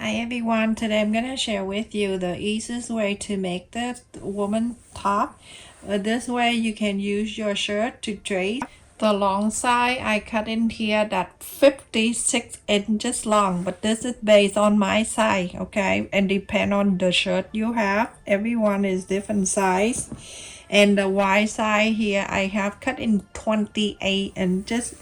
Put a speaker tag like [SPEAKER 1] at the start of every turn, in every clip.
[SPEAKER 1] Hi everyone, today I'm gonna share with you the easiest way to make the woman top. This way you can use your shirt to trace. The long side I cut in here that 56 inches long, but this is based on my size, okay? And depend on the shirt you have. Everyone is different size. And the wide side here I have cut in 28 inches.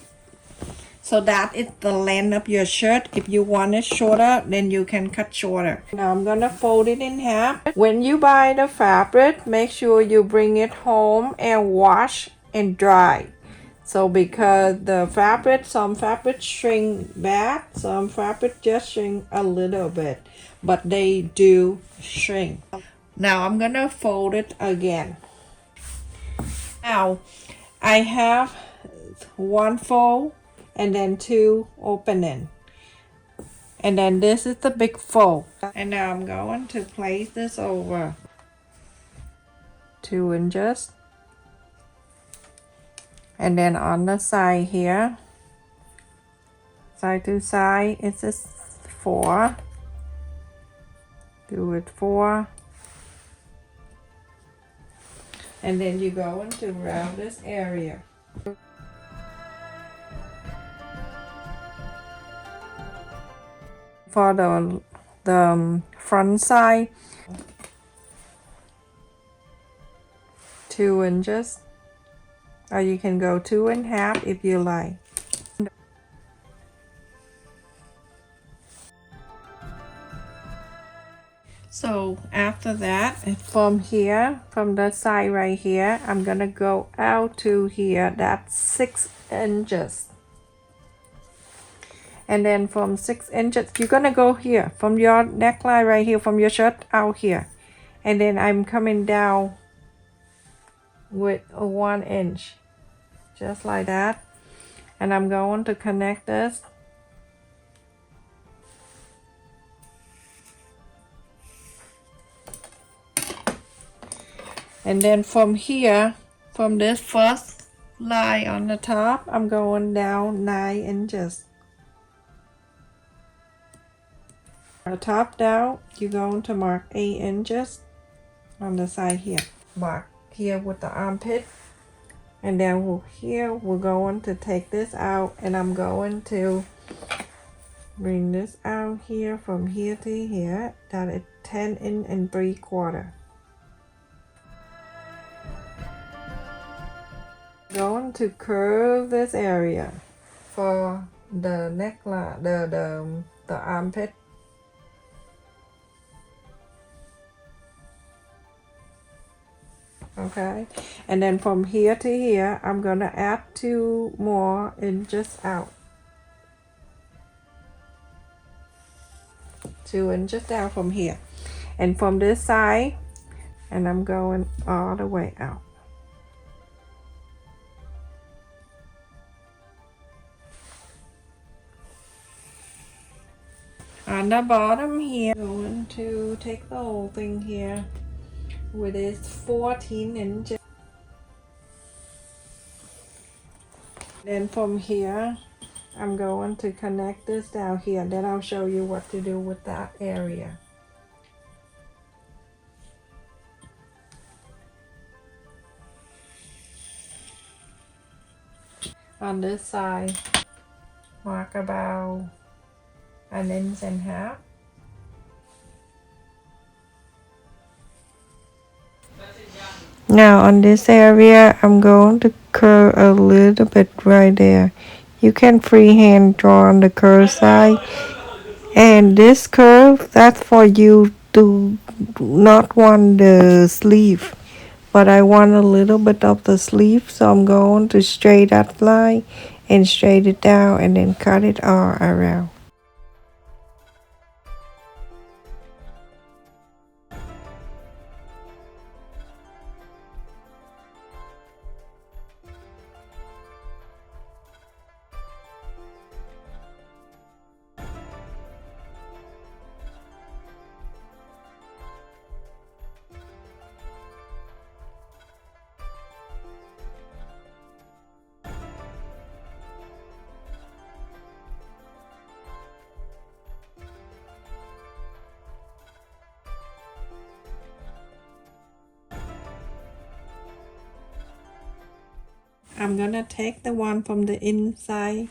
[SPEAKER 1] So that is the length of your shirt. If you want it shorter, then you can cut shorter. Now I'm gonna fold it in half. When you buy the fabric, make sure you bring it home and wash and dry. So because the fabric, some fabric shrink bad, some fabric just shrink a little bit, but they do shrink. Now I'm gonna fold it again. Now I have one fold and then two opening, and then this is the big fold. And now I'm going to place this over 2 inches, and then on the side here, side to side, it's just 4. Do it 4, and then you go into round this area. For the front side, 2 inches, or you can go 2.5 if you like. So after that, from here, from the side right here, I'm gonna go out to here, that's 6 inches. And then from 6 inches, you're gonna go here, from your neckline right here, from your shirt out here. And then I'm coming down with a 1 inch, just like that. And I'm going to connect this. And then from here, from this first line on the top, I'm going down 9 inches. The top down, you're going to mark 8 inches on the side here. Mark here with the armpit. And then here, we're going to take this out, and I'm going to bring this out here from here to here. That is 10 and 3/4. Going to curve this area for the neckline, the armpit. Okay, and then from here to here, I'm gonna add 2 more inches out. 2 inches down from here, and from this side, and I'm going all the way out. On the bottom here, I'm going to take the whole thing here with its 14 inches. Then from here, I'm going to connect this down here. Then I'll show you what to do with that area. On this side, mark about 1.5 inches. Now on this area, I'm going to curve a little bit right there. You can freehand draw on the curve side. And this curve, that's for you to not want the sleeve. But I want a little bit of the sleeve, so I'm going to straight that line and straight it down and then cut it all around. I'm gonna take the one from the inside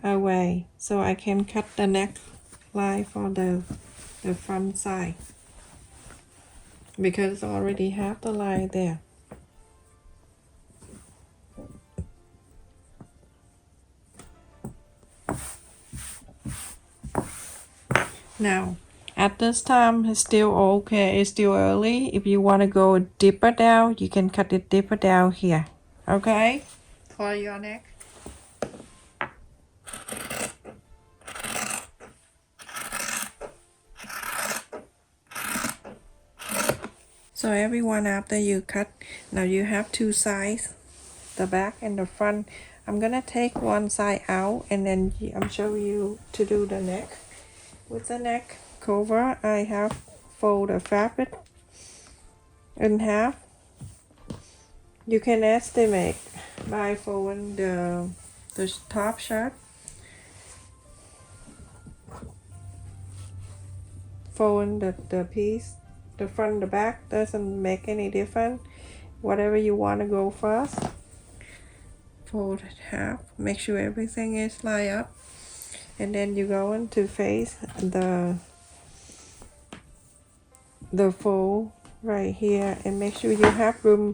[SPEAKER 1] away so I can cut the neckline for the front side because I already have the line there. Now at this time it's still okay, it's still early. If you want to go deeper down, you can cut it deeper down here, okay, for your neck. So everyone, after you cut, now you have two sides, the back and the front. I'm gonna take one side out and then I'm showing you to do the neck. With the neck cover, I have fold the fabric in half. You can estimate by folding the top shirt. Folding the piece, the front, the back doesn't make any difference. Whatever you want to go first. Fold it half. Make sure everything is lined up, and then you go into face the fold right here, and make sure you have room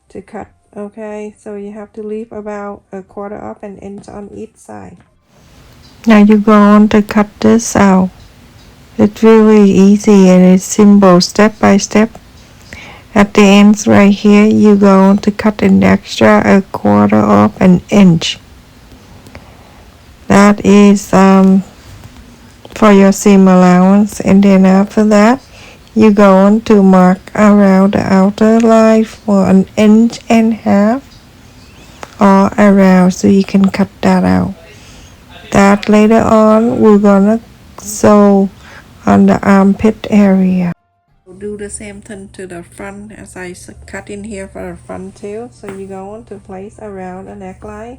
[SPEAKER 1] to cut. Okay, so you have to leave about a quarter of an inch on each side. Now you go on to cut this out. It's really easy and it's simple, step by step. At the ends right here, you go on to cut an extra a quarter of an inch. That is for your seam allowance, and then after that you go on to mark around the outer line for an inch and a half all around, so you can cut that out. That later on we're gonna sew on the armpit area. Do the same thing to the front as I cut in here for the front too. So you go on to place around the neckline,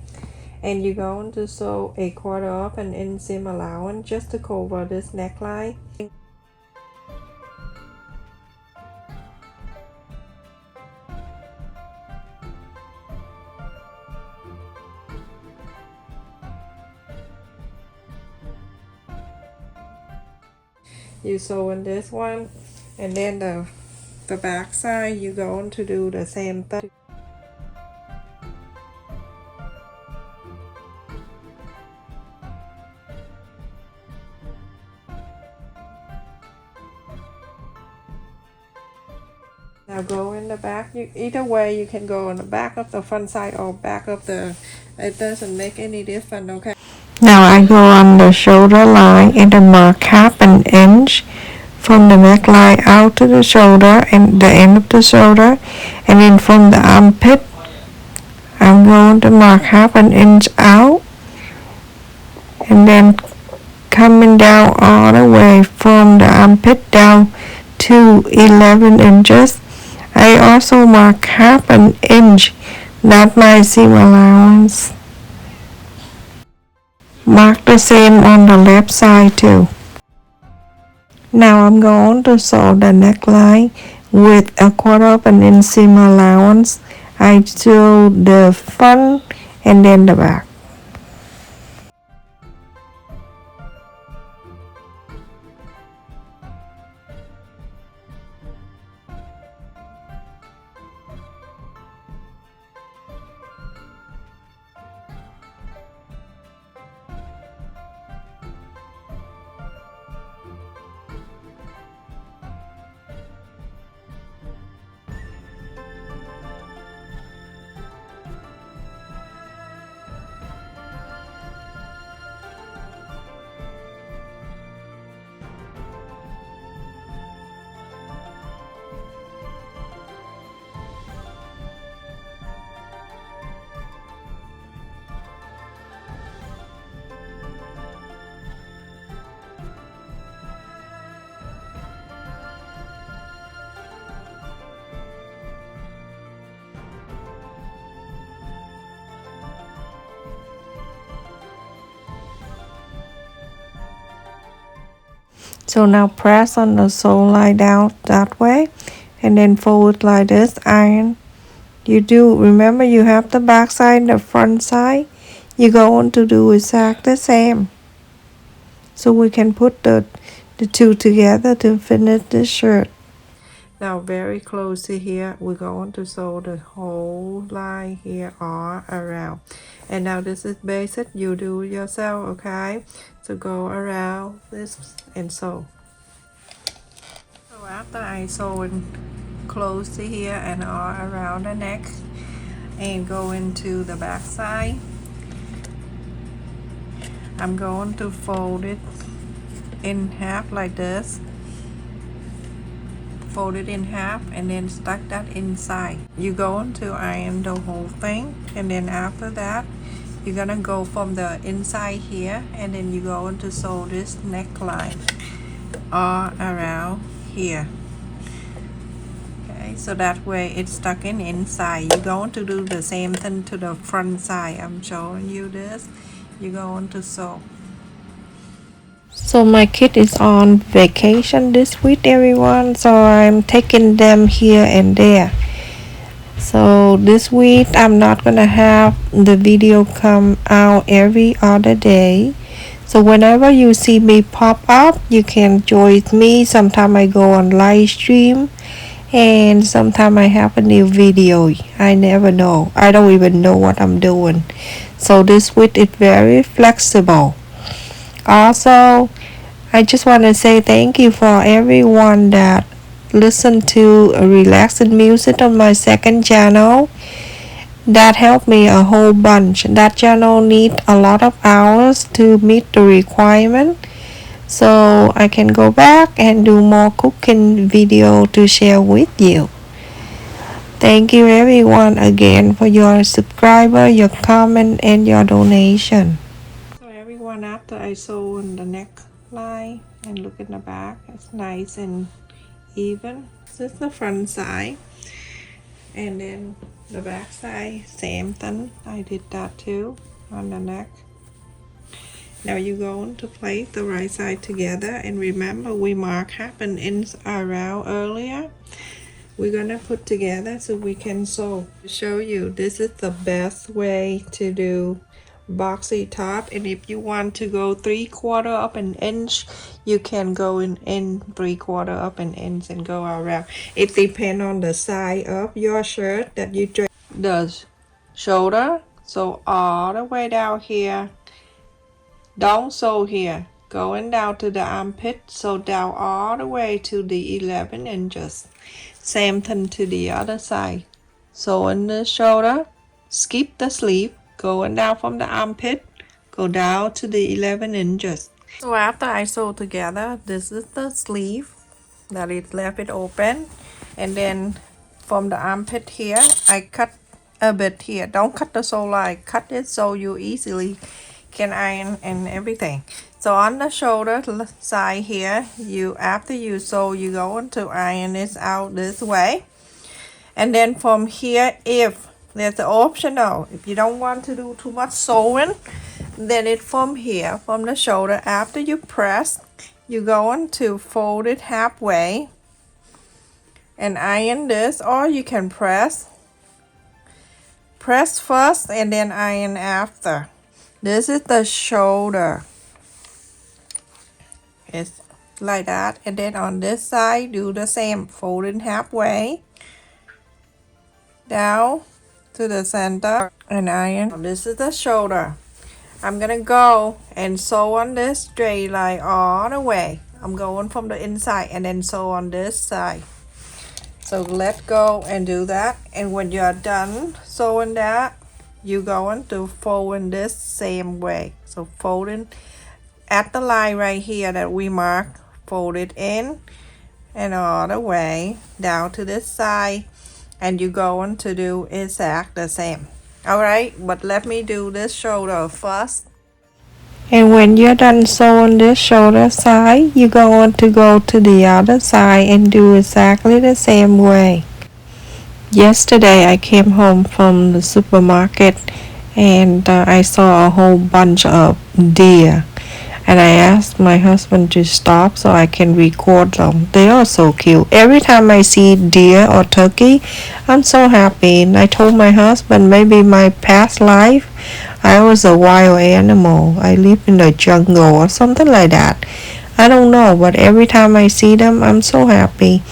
[SPEAKER 1] and you go on to sew a quarter of an inch seam allowance just to cover this neckline. You sew in this one, and then the back side you go on to do the same thing. Now go in the back. Either way you can go on the back of the front side or back of the, it doesn't make any difference, okay? Now I go on the shoulder line and I mark half an inch from the neckline out to the shoulder and the end of the shoulder, and then from the armpit I'm going to mark half an inch out, and then coming down all the way from the armpit down to 11 inches. I also mark half an inch, not my seam allowance. Mark the same on the left side too. Now I'm going to sew the neckline with a quarter of an inch seam allowance. I sew the front and then the back. So now press on the sole line down that way, and then fold like this, iron Remember you have the back side and the front side. You're going to do exactly the same. So we can put the two together to finish the shirt. Now very close to here, we're going to sew the whole line here all around. And now this is basic, you do yourself, okay? So go around this and sew. So after I sew in close to here and all around the neck and go into the back side, I'm going to fold it in half like this. Fold it in half and then stuck that inside. You're going to iron the whole thing, and then after that you're gonna go from the inside here and then you're going to sew this neckline all around here. Okay, so that way it's stuck in inside. You're going to do the same thing to the front side. I'm showing you this. You're going to sew. So my kid is on vacation this week, everyone, so I'm taking them here and there. So this week I'm not gonna have the video come out every other day. So whenever you see me pop up, you can join me. Sometimes I go on live stream and sometimes I have a new video. I never know. I don't even know what I'm doing. So this week is very flexible. Also, I just want to say thank you for everyone that listened to relaxing music on my second channel. That helped me a whole bunch. That channel needs a lot of hours to meet the requirement. So I can go back and do more cooking video to share with you. Thank you everyone again for your subscriber, your comment, and your donation. So everyone, after I sew in the neckline and look in the back, it's nice and even. This is the front side, and then the back side, same thing. I did that too on the neck. Now you're going to place the right side together, and remember we marked half an inch around earlier. We're gonna put together so we can sew. To show you, this is the best way to do boxy top, and if you want to go 3/4 up an inch, you can go in 3/4 up an inch and go around. It depends on the size of your shirt that you drape. The shoulder, so all the way down here. Don't sew here, going down to the armpit, so down all the way to the 11 inches. Same thing to the other side. Sew in the shoulder, skip the sleeve, going down from the armpit, go down to the 11 inches. So after I sew together, this is the sleeve that it left it open, and then from the armpit here, I cut a bit here. Don't cut the sew line, cut it so you easily can iron and everything. So on the shoulder side here, after you sew, you going to iron this out this way. And then from here, if there's an optional, if you don't want to do too much sewing, then it from here, from the shoulder, after you press, you're going to fold it halfway and iron this, or you can press first and then iron after. This is the shoulder. It's like that, and then on this side do the same, fold it halfway down to the center and iron. This is the shoulder. I'm gonna go and sew on this straight line all the way. I'm going from the inside and then sew on this side. So let go and do that, and when you're done sewing that, you're going to fold in this same way. So folding at the line right here that we marked, fold it in and all the way down to this side, and you're going to do exactly the same. Alright, but let me do this shoulder first. And when you're done sewing this shoulder side, you're going to go to the other side and do exactly the same way. Yesterday I came home from the supermarket and I saw a whole bunch of deer. and I asked my husband to stop so I can record them. They are so cute. Every time I see deer or turkey, I'm so happy. And I told my husband maybe my past life I was a wild animal. I live in the jungle or something like that. I don't know, but every time I see them, I'm so happy.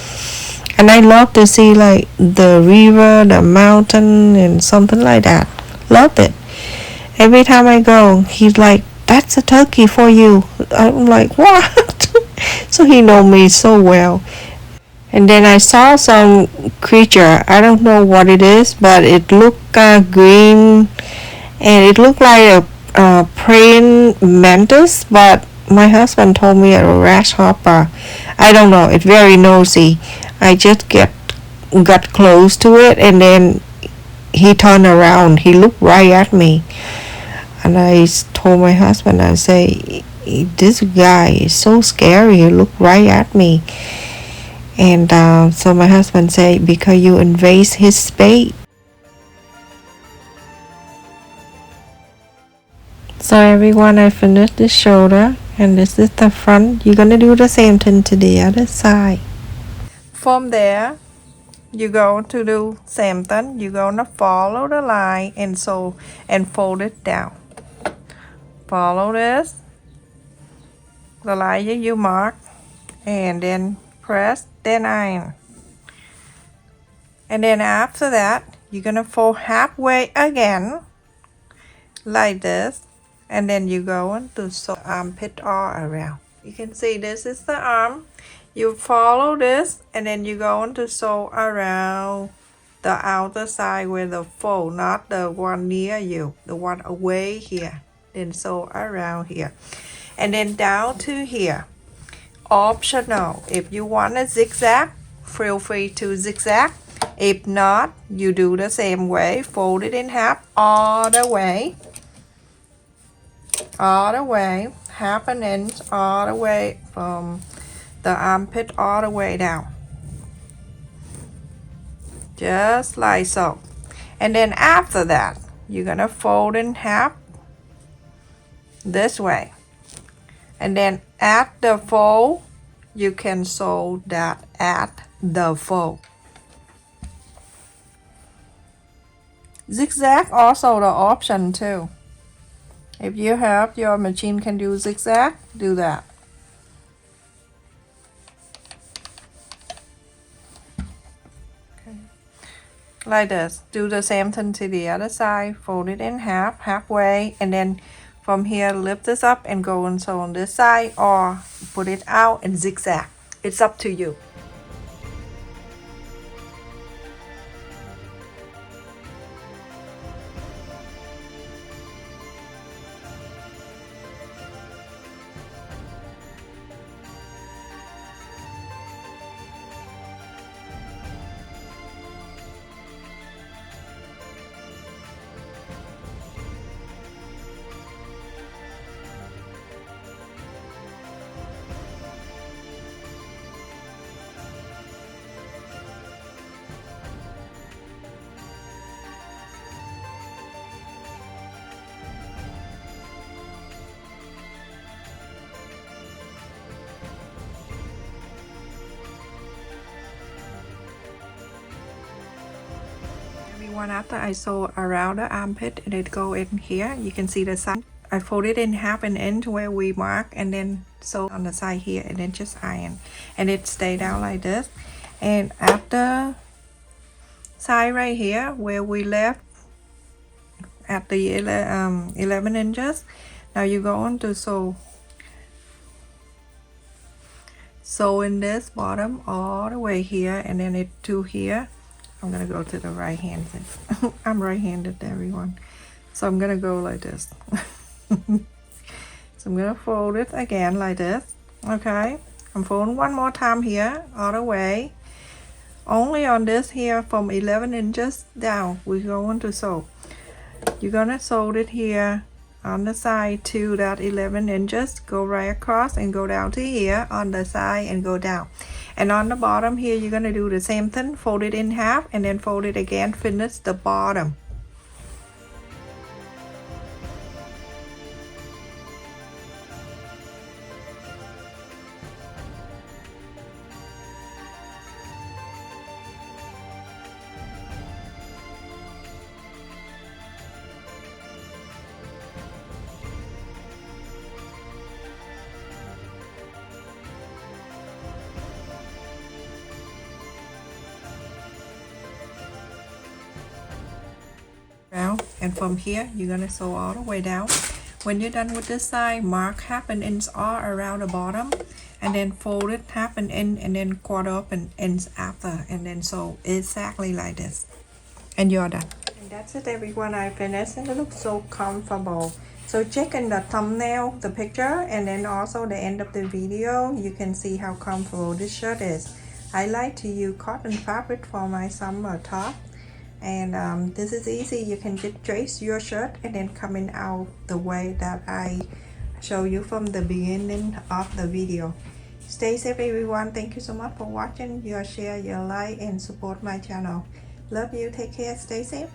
[SPEAKER 1] And I love to see like the river, the mountain, and something like that. Love it. Every time I go, he's like, "That's a turkey for you." I'm like, "What?" So he know me so well. And then I saw some creature. I don't know what it is, but it looked green, and it looked like a praying mantis. But my husband told me a grasshopper. I don't know. It's very nosy. I just got close to it, and then he turned around. He looked right at me. And I told my husband, I say, this guy is so scary. He looked right at me. And so my husband said, because you invade his space. So everyone, I finished the shoulder, and this is the front. You're gonna do the same thing to the other side. From there, you're going to do same thing. You're gonna follow the line and fold it down. Follow this, the line you mark, and then press, then iron. And then after that, you're gonna fold halfway again, like this, and then you go on to sew armpit all around. You can see this is the arm. You follow this, and then you go on to sew around the outer side with the fold, not the one near you, the one away here. Then sew around here, and then down to here. Optional. If you want a zigzag, feel free to zigzag. If not, you do the same way. Fold it in half all the way, half an inch all the way from the armpit all the way down, just like so. And then after that, you're gonna fold in half this way, and then at the fold you can sew that at the fold. Zigzag also the option too. If you have your machine can do zigzag, do that. Okay. Like this. Do the same thing to the other side. Fold it in half, halfway, and then from here lift this up and go and sew on this side, or put it out and zigzag. It's up to you. Everyone, after I sew around the armpit and it go in here, you can see the side. I fold it in half an inch where we mark, and then sew on the side here, and then just iron, and it stay down like this. And after side right here where we left at the 11 inches, now you go on to sew in this bottom all the way here, and then it to here. I'm gonna go to the right hand. I'm right-handed, everyone, so I'm gonna go like this. So I'm gonna fold it again like this. Okay, I'm folding one more time here all the way, only on this here from 11 inches down. We're going to sew. You're gonna sew it here on the side to that 11 inches, go right across and go down to here on the side and go down. And on the bottom here, you're gonna do the same thing, fold it in half and then fold it again, finish the bottom. and from here you're gonna sew all the way down. When you're done with this side, mark half an inch all around the bottom, and then fold it half an inch and then quarter up an inch after, and then sew exactly like this, and you're done. And that's it, everyone. I finished and it looks so comfortable. So check in the thumbnail the picture, and then also the end of the video you can see how comfortable this shirt is. I like to use cotton fabric for my summer top, and this is easy. You can just trace your shirt and then coming out the way that I show you from the beginning of the video. Stay safe, everyone. Thank you so much for watching. Your share, your like, and support my channel. Love you. Take care. Stay safe.